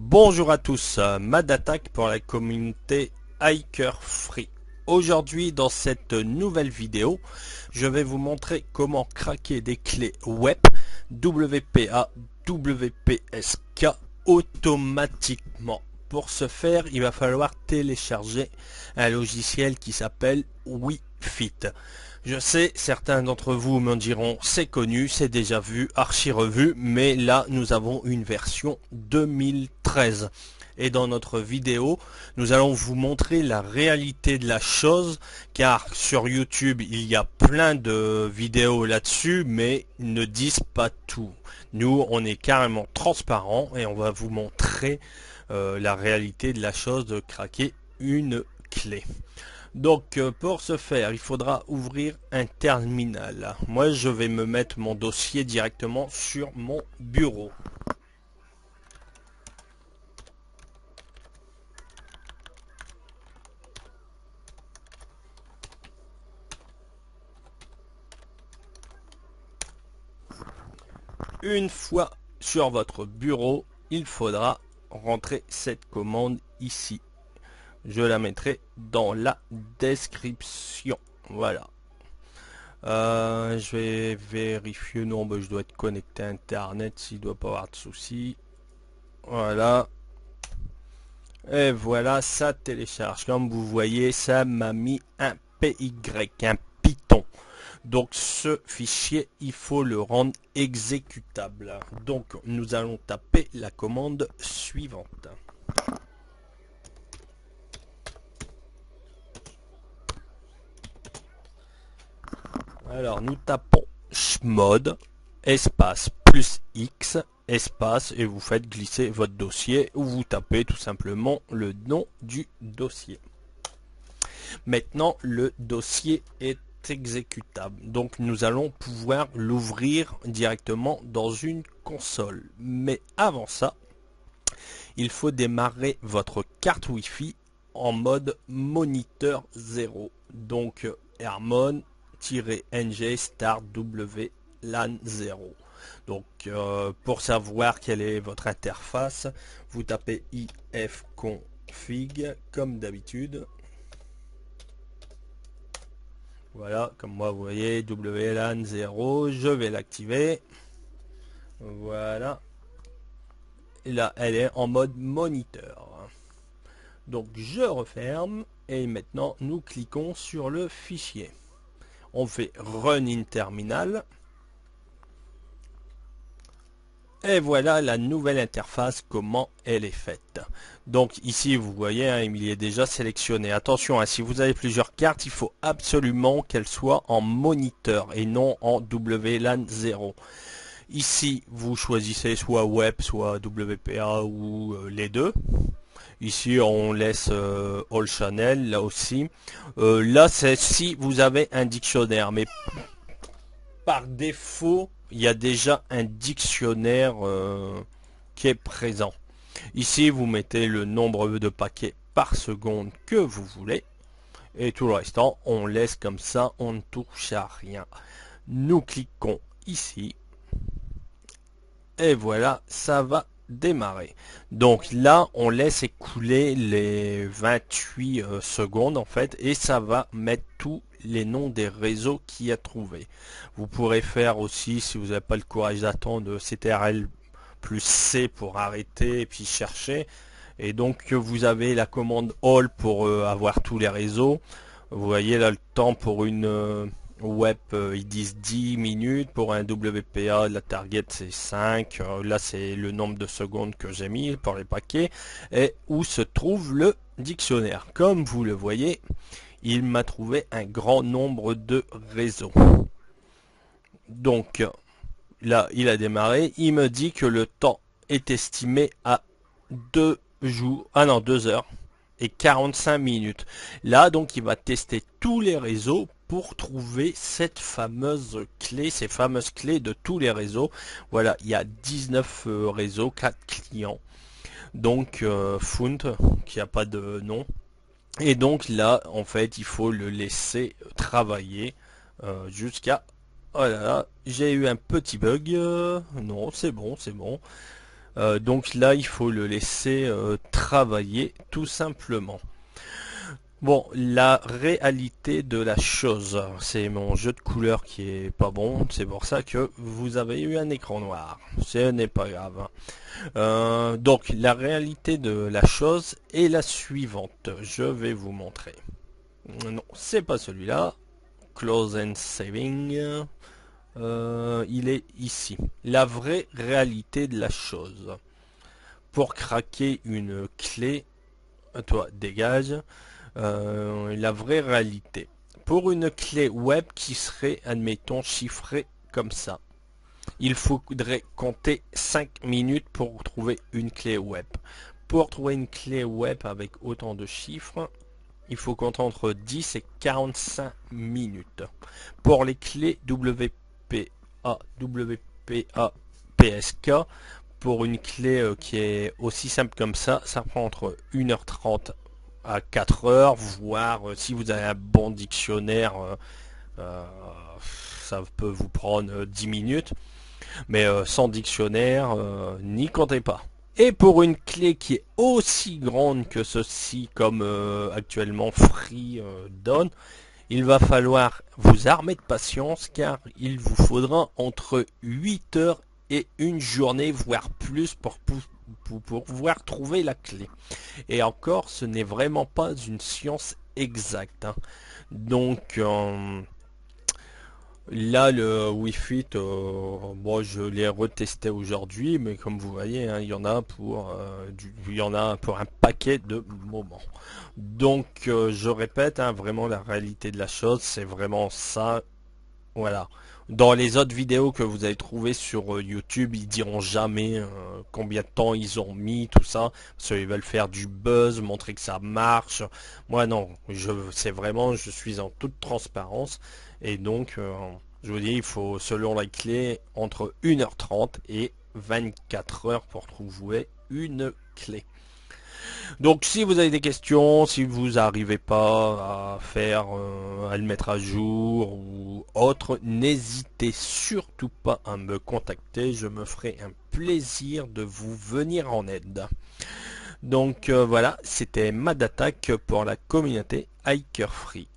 Bonjour à tous, Madattack pour la communauté Hiker Free. Aujourd'hui dans cette nouvelle vidéo, je vais vous montrer comment craquer des clés web WPA, WPSK automatiquement. Pour ce faire, il va falloir télécharger un logiciel qui s'appelle Wi-Fit. Je sais, certains d'entre vous me diront c'est connu, c'est déjà vu, archi revu, mais là nous avons une version 2013. Et dans notre vidéo, nous allons vous montrer la réalité de la chose, car sur YouTube il y a plein de vidéos là-dessus, mais ils ne disent pas tout. Nous, on est carrément transparent et on va vous montrer la réalité de la chose de craquer une clé. Donc pour ce faire, il faudra ouvrir un terminal. Moi, je vais me mettre mon dossier directement sur mon bureau. Une fois sur votre bureau, il faudra rentrer cette commande ici. Je la mettrai dans la description. Voilà. Je vais vérifier. Non, bah, je dois être connecté à Internet s'il ne doit pas avoir de soucis. Voilà. Et voilà, ça télécharge. Comme vous voyez, ça m'a mis un PY, un Python. Donc ce fichier, il faut le rendre exécutable. Donc nous allons taper la commande suivante. Alors nous tapons chmod espace plus X espace et vous faites glisser votre dossier ou vous tapez tout simplement le nom du dossier. Maintenant le dossier est exécutable, donc nous allons pouvoir l'ouvrir directement dans une console. Mais avant ça, il faut démarrer votre carte Wi-Fi en mode moniteur 0. Donc Airmon-ng start WLAN 0. Donc pour savoir quelle est votre interface, vous tapez ifconfig comme d'habitude. Voilà, comme moi vous voyez, WLAN 0, je vais l'activer. Voilà. Et là, elle est en mode moniteur. Donc je referme et maintenant nous cliquons sur le fichier. On fait Run in Terminal. Et voilà la nouvelle interface, comment elle est faite. Donc ici vous voyez, hein, il est déjà sélectionné. Attention, hein, si vous avez plusieurs cartes, il faut absolument qu'elles soient en moniteur et non en WLAN 0. Ici vous choisissez soit web, soit WPA ou les deux. Ici on laisse All Channel, là aussi. Là c'est si vous avez un dictionnaire, mais par défaut il y a déjà un dictionnaire qui est présent. Ici vous mettez le nombre de paquets par seconde que vous voulez et tout le restant on laisse comme ça, on ne touche à rien. Nous cliquons ici et voilà, ça va démarrer. Donc là on laisse écouler les 28 secondes en fait et ça va mettre tous les noms des réseaux qu'il y a trouvé. Vous pourrez faire aussi, si vous n'avez pas le courage d'attendre, CTRL plus C pour arrêter et puis chercher. Et donc vous avez la commande all pour avoir tous les réseaux. Vous voyez là le temps pour une web, ils disent 10 minutes. Pour un WPA, la target c'est 5. Là c'est le nombre de secondes que j'ai mis pour les paquets. Et où se trouve le dictionnaire. Comme vous le voyez, il m'a trouvé un grand nombre de réseaux. Donc là il a démarré, il me dit que le temps est estimé à 2 heures et 45 minutes. Là donc il va tester tous les réseaux pour trouver cette fameuse clé, ces fameuses clés de tous les réseaux. Voilà, il y a 19 réseaux, 4 clients. Donc Fount, qui n'a pas de nom. Et donc là, en fait, il faut le laisser travailler jusqu'à... Oh là là, j'ai eu un petit bug. Non, c'est bon, c'est bon. Donc là, il faut le laisser travailler tout simplement. Bon, la réalité de la chose, c'est mon jeu de couleurs qui est pas bon, c'est pour ça que vous avez eu un écran noir. Ce n'est pas grave. Donc, la réalité de la chose est la suivante. Je vais vous montrer. Non, c'est pas celui-là. Close and Saving. Il est ici. La vraie réalité de la chose. Pour craquer une clé, toi, dégage. La vraie réalité. Pour une clé web qui serait, admettons, chiffrée comme ça, il faudrait compter 5 minutes pour trouver une clé web. Pour trouver une clé web avec autant de chiffres, il faut compter entre 10 et 45 minutes. Pour les clés WPA, WPA, PSK, pour une clé qui est aussi simple comme ça prend entre 1h30 à 4 heures, voire si vous avez un bon dictionnaire, ça peut vous prendre 10 minutes, mais sans dictionnaire, n'y comptez pas. Et pour une clé qui est aussi grande que ceci, comme actuellement Free donne, il va falloir vous armer de patience, car il vous faudra entre 8 heures et une journée, voire plus, pour pouvoir trouver la clé. Et encore, ce n'est vraiment pas une science exacte, hein. Donc, là, le Wii Fit, bon, je l'ai retesté aujourd'hui, mais comme vous voyez, hein, il y en a pour il y en a pour un paquet de moments. Donc, je répète, hein, vraiment la réalité de la chose, c'est vraiment ça. Voilà. Dans les autres vidéos que vous allez trouver sur YouTube, ils diront jamais combien de temps ils ont mis, tout ça, parce qu'ils veulent faire du buzz, montrer que ça marche. Moi non, c'est vraiment, je suis en toute transparence, et donc je vous dis, il faut selon la clé entre 1h30 et 24 heures pour trouver une clé. Donc si vous avez des questions, si vous n'arrivez pas à faire, à le mettre à jour ou autre, n'hésitez surtout pas à me contacter, je me ferai un plaisir de vous venir en aide. Donc voilà, c'était Madattack pour la communauté Hiker Free.